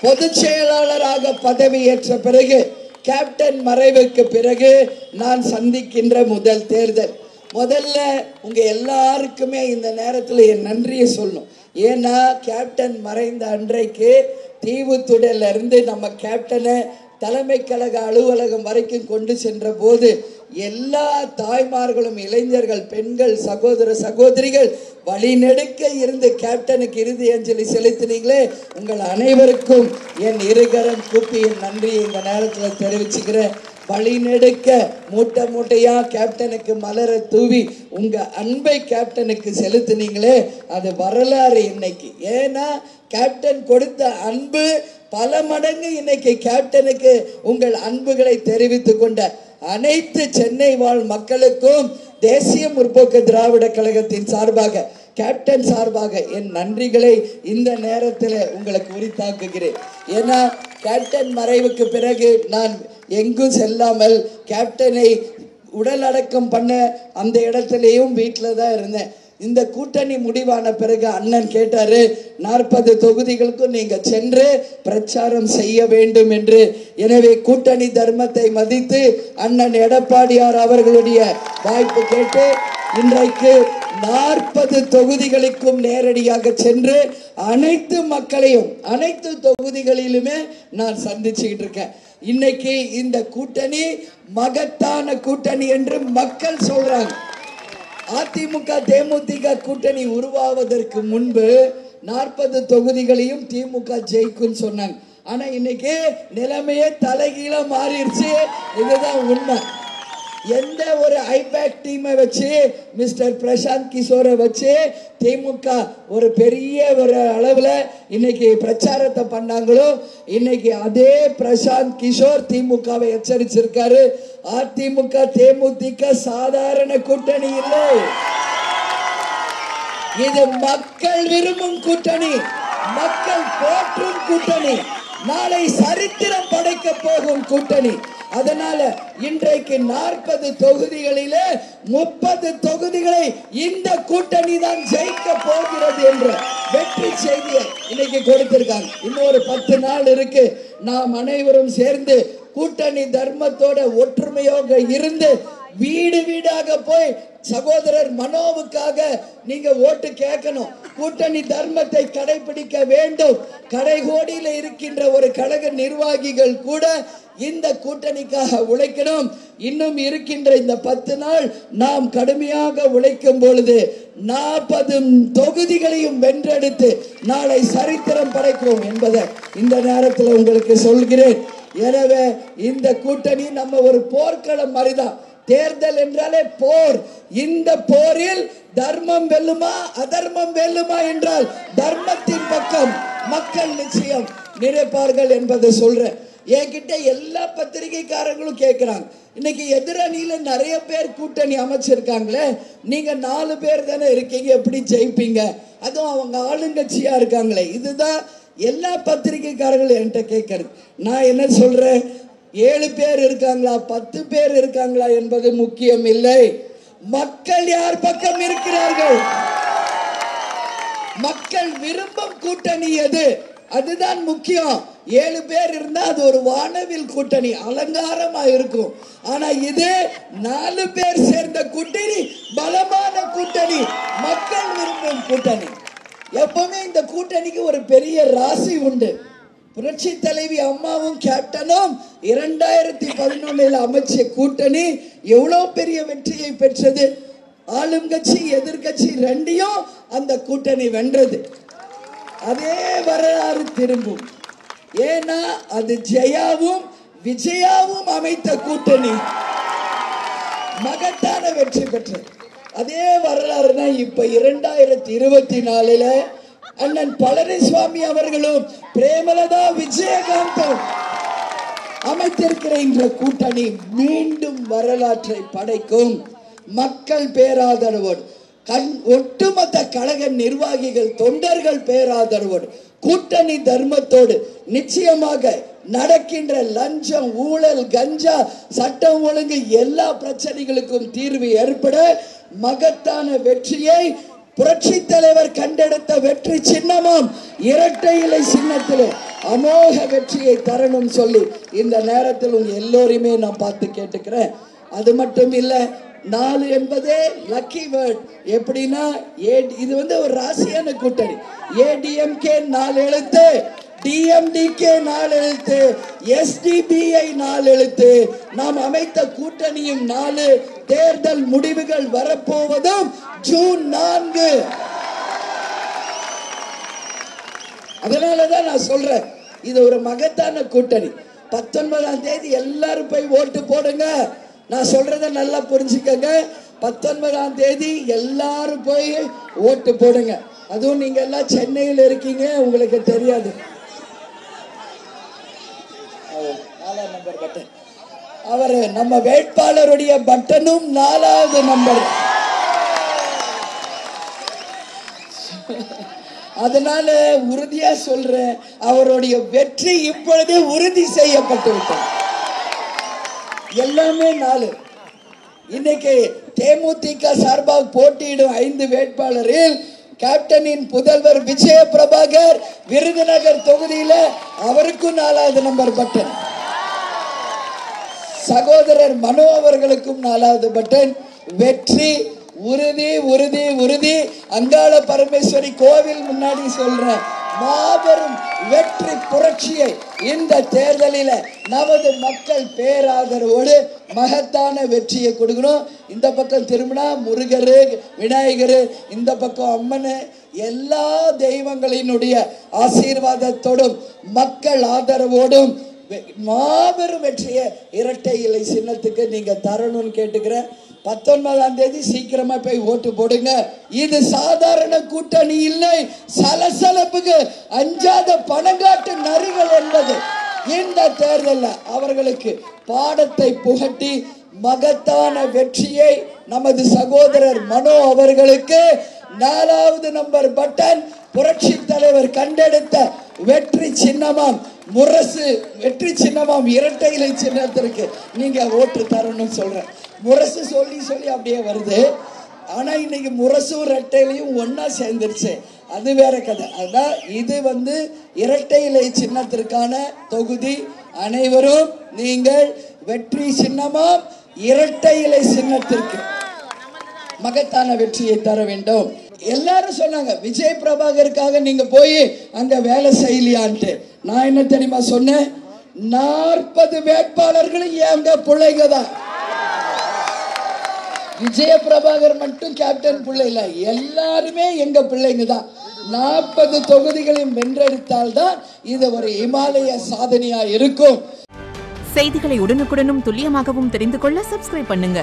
பொதுச் செயலாளராக பதவியேற்ற பிறகு, கேப்டன் மறைவுக்கு பிறகு நான் சந்திக்கின்ற முதல் தேர்தல். முதல்ல உங்க எல்லாருக்குமே இந்த நேரத்தில் என் நன்றியை சொல்லணும். ஏன்னா கேப்டன் மறைந்த அன்றைக்கு தீவுத்துறையில இருந்து நம்ம கேப்டனை தலைமை கழக அலுவலகம் வரைக்கும் கொண்டு சென்ற போது எல்லா தாய்மார்களும், இளைஞர்கள், பெண்கள், சகோதர சகோதரிகள் வழிநெடுக்க இருந்து கேப்டனுக்கு இறுதி அஞ்சலி செலுத்தினீங்களே, உங்கள் அனைவருக்கும் என் இருகரம் கூப்பி என் நன்றியை இந்த நேரத்தில் தெரிவிச்சுக்கிறேன். வழிநெடுக்க மூட்டை மூட்டையா கேப்டனுக்கு மலர தூவி உங்க அன்பை கேப்டனுக்கு செலுத்தினீங்களே, அது வரலாறு இன்னைக்கு. ஏன்னா கேப்டன் கொடுத்த அன்பு பல மடங்கு இன்னைக்கு கேப்டனுக்கு உங்கள் அன்புகளை தெரிவித்துக் கொண்ட அனைத்து சென்னை வாழ் மக்களுக்கும் தேசிய முற்போக்கு திராவிட கழகத்தின் சார்பாக, கேப்டன் சார்பாக என் நன்றிகளை இந்த நேரத்தில் உங்களுக்கு உரித்தாக்குகிறேன். ஏன்னா கேப்டன் மறைவுக்கு பிறகு நான் எங்கும் செல்லாமல் கேப்டனை உடல் அடக்கம் பண்ண அந்த இடத்துலையும் வீட்டில் தான் இருந்தேன். இந்த கூட்டணி முடிவான பிறகு அண்ணன் கேட்டாரு, 40 தொகுதிகளுக்கும் நீங்க சென்று பிரச்சாரம் செய்ய வேண்டும் என்று. எனவே கூட்டணி தர்மத்தை மதித்து அண்ணன் எடப்பாடியார் அவர்களுடைய வாய்ப்பு கேட்டு இன்றைக்கு 40 தொகுதிகளுக்கும் நேரடியாக சென்று அனைத்து மக்களையும் அனைத்து தொகுதிகளிலுமே நான் சந்திச்சுக்கிட்டு இருக்கேன். இன்னைக்கு இந்த கூட்டணி மகத்தான கூட்டணி என்று மக்கள் சொல்றாங்க. அதிமுக தேமுதிக கூட்டணி உருவாவதற்கு முன்பு 40 தொகுதிகளையும் திமுக ஜெயிக்கும் சொன்னாங்க. ஆனா இன்னைக்கு நிலைமையே தலைகீழ மாறிடுச்சு. இதுதான் உண்மை. எந்த ஒரு ஐபேக் டீமை வச்சு மிஸ்டர் பிரசாந்த் கிஷோரை வச்சு திமுக ஒரு பெரிய ஒரு அளவில் இன்னைக்கு பிரச்சாரத்தை பண்ணாங்களோ, இன்னைக்கு அதே பிரசாந்த் கிஷோர் திமுகவை எச்சரிச்சிருக்காரு. அதிமுக தேமுதிக சாதாரண கூட்டணி இல்லை, இது மக்கள் விரும்பும் கூட்டணி, மக்கள் போற்றும் கூட்டணி, நாளை சரித்திரம் படைக்க போகும் கூட்டணி. அதனால இன்றைக்கு 40 தொகுதிகளிலே 30 தொகுதிகளை இந்த கூட்டணி தான் ஜெயிக்க போகிறது என்ற வெற்றி செய்தியை இன்னைக்கு கொடுத்திருக்காங்க. இன்னொரு 10 நாள் இருக்கு. நாம் அனைவரும் சேர்ந்து கூட்டணி தர்மத்தோட ஒற்றுமையோக இருந்து வீடு வீடாக போய் சகோதரர் மனோவுக்காக நீங்க ஓட்டு கேட்கணும். கூட்டணி தர்மத்தை கடைபிடிக்க வேண்டும். கடைகோடியில் இருக்கின்ற ஒரு கழக நிர்வாகிகள் கூட இந்த கூட்டணிக்காக உழைக்கணும். இன்னும் இருக்கின்ற இந்த 10 நாள் நாம் கடுமையாக உழைக்கும் பொழுது 40 தொகுதிகளையும் வென்றெடுத்து நாளை சரித்திரம் படைக்கிறோம் என்பதை இந்த நேரத்தில் உங்களுக்கு சொல்கிறேன். எனவே இந்த கூட்டணி நம்ம ஒரு போர்க்களம் மாதிரிதான். தேர்தல் என்றாலே போர். இந்த போரில் தர்மம் வெல்லுமா அதர்மம் வெல்லுமா என்றால் தர்மத்தின் பக்கம் மக்கள் நிச்சயம் நினைப்பார்கள் என்பதை சொல்றேன். என்கிட்ட எல்லா பத்திரிகைக்காரங்களும் கேட்கிறாங்க, இன்னைக்கு எதிரணியில நிறைய பேர் கூட்டணி அமைச்சிருக்காங்களே, நீங்க 4 பேர் தானே இருக்கீங்க, எப்படி ஜெயிப்பீங்க? அதுவும் அவங்க ஆளுங்கட்சியா இருக்காங்களே. இதுதான் எல்லா பத்திரிகைக்காரங்களும் என்கிட்ட கேட்கறது. நான் என்ன சொல்றேன், 7 பேர் இருக்காங்களா 10 பேர் இருக்காங்களா என்பது முக்கியம் இல்லை. மக்கள் யார் பக்கம் இருக்கிறார்கள், மக்கள் விரும்பும் கூட்டணி எது, அதுதான் முக்கியம். 7 பேர் இருந்தா அது ஒரு வானவில் கூட்டணி, அலங்காரமா இருக்கும். ஆனா இது 4 பேர் சேர்ந்த கூட்டணி, பலமான கூட்டணி, மக்கள் விரும்பும் கூட்டணி. எப்பவுமே இந்த கூட்டணிக்கு ஒரு பெரிய ராசி உண்டு. புரட்சி தலைவி அம்மாவும் கேப்டனும் 2011 அமைச்ச கூட்டணி எவ்வளவு பெரிய வெற்றியை பெற்றது. ஆளும் கட்சி எதிர்கட்சி ரெண்டையும் அந்த கூட்டணி வென்றது. அதே வரலாறு திரும்பும். ஏன்னா அது ஜெயாவும் விஜயாவும் அமைத்த கூட்டணி மகத்தான வெற்றி பெற்றது. அதே வரலாறு தான் இப்ப 2024 அண்ணன் பழனிசாமி அவர்களும் பிரேமலதா விஜயகாந்தும் அமைத்திருக்கிற இந்த கூட்டணி மீண்டும் வரலாற்றை படைக்கும். மக்கள் பேராதரவோடு, ஒட்டுமொத்த கழக நிர்வாகிகள் தொண்டர்கள் பேராதரவோடு, கூட்டணி தர்மத்தோடு நிச்சயமாக நடக்கின்ற லஞ்சம், ஊழல், கஞ்சா, சட்டம் ஒழுங்கு எல்லா பிரச்சனைகளுக்கும் தீர்வு ஏற்பட மகத்தான வெற்றியை புரட்சி தலைவர் கண்டெடுத்த வெற்றி சின்னமும் இரட்டை இலை சின்னத்திலே அமோக வெற்றியை தரணும் சொல்லி இந்த நேரத்தில் உங்க எல்லோரையுமே நான் பார்த்து கேட்டுக்கிறேன். அது மட்டும் இல்லை, 4 என்பதே லக்கி வேர்ட். எப்படின்னா இது வந்து ஒரு ராசியான கூட்டணி. ஏடிஎம்கே 4 எழுத்து, டிஎம்டிகே 4 எழுத்து, எஸ்டிபிஐ 4 எழுத்து. நாம் அமைத்த கூட்டணியும் 4. தேர்தல் முடிவுகள் வரப்போவதும் ஜூன் 4. அதனாலதான் நான் சொல்றேன், இது ஒரு மகத்தான கூட்டணி. 19ஆம் தேதி எல்லாரும் போய் ஓட்டு போடுங்க. நான் சொல்றத நல்லா புரிஞ்சுக்கங்க. 19ஆம் தேதி எல்லாரும் போய் ஓட்டு போடுங்க. அதுவும் நீங்க எல்லாம் சென்னையில் இருக்கீங்க, உங்களுக்கு தெரியாது. 4ஆம் நம்பர் பட்டன், அவர் நம்ம வேட்பாளருடைய பட்டனும் 4வது நம்பர். அதனால உறுதியா சொல்றேன், அவருடைய வெற்றி இப்பொழுது உறுதி செய்யப்பட்டு விட்டது. எல்லாமே 4. இன்னைக்கு தேமுதிக சார்பாக போட்டியிடும் 5 வேட்பாளரில் கேப்டனின் புதல்வர் விஜய பிரபாகர் விருதுநகர் தொகுதியில அவருக்கும் 4வது நம்பர் பட்டன், சகோதரர் மனோ அவர்களுக்கும் 4வது பட்டன். வெற்றி உறுதி உறுதி உறுதி. அங்காள பரமேஸ்வரி கோவில் முன்னாடி சொல்றேன், மாபெரும் வெற்றி புரட்சியை இந்த தேர்தலில் நமது மக்கள் பேராதரவோடு மகத்தான வெற்றியை கொடுக்கணும். இந்த பக்கம் திரும்பினா முருகர், விநாயகர், இந்த பக்கம் அம்மன், எல்லா தெய்வங்களினுடைய ஆசீர்வாதத்தோடும் மக்கள் ஆதரவோடும் மாபெரும் வெற்றியை இரட்டை இலை சின்னத்துக்கு நீங்க தரணும்னு கேட்டுக்கிறேன். 19ஆம் தேதி சீக்கிரமா போய் ஓட்டு போடுங்க. இது சாதாரண கூட்டணி இல்லை, சலசலப்புக்கு அஞ்சாத பணங்காட்டு நரிகள் என்பது இந்த தேர்தலில் அவர்களுக்கு பாடத்தை புகட்டி மகத்தான வெற்றியை நமது சகோதரர் மனோ அவர்களுக்கு 4வது நம்பர் பட்டன் புரட்சி தலைவர் கண்டெடுத்த வெற்றி சின்னமாம் முரசு, வெற்றி சின்னமாம் இரட்டை இலை சின்னத்திற்கு நீங்க ஓட்டு தரணும்னு சொல்றேன். முரசு சொல்லி சொல்லி அப்படியே வருது. ஆனா இன்னைக்கு முரசும் இரட்டையிலையும் ஒன்னா சேர்ந்துருச்சு, அது வேற கதை. அதான் இது வந்து இரட்டை இலை சின்னத்திற்கான தொகுதி. அனைவரும் நீங்கள் வெற்றி சின்னமாம் இரட்டை இலை சின்னத்திற்கு மகத்தான வெற்றியை தர வேண்டும். எல்லாரும் சொன்னாங்க விஜய் பிரபாகருக்காக நீங்க போய் அங்க வேலை செய்யலையான்ட்டு. நான் என்ன தெரியுமா சொன்னேன், 40 வேட்பாளர்களும் எங்க பிள்ளைங்க தான். விஜய பிரபாகர் மட்டும் கேப்டன் பிள்ளை இல்ல, எல்லாருமே எங்க பிள்ளைங்க தான். 40 தொகுதிகளையும் வென்றெடுத்தால் தான் இது ஒரு இமாலய சாதனையா இருக்கும். செய்திகளை உடனுக்குடனும் துல்லியமாகவும் தெரிந்து கொள்ள சப்ஸ்கிரைப் பண்ணுங்க.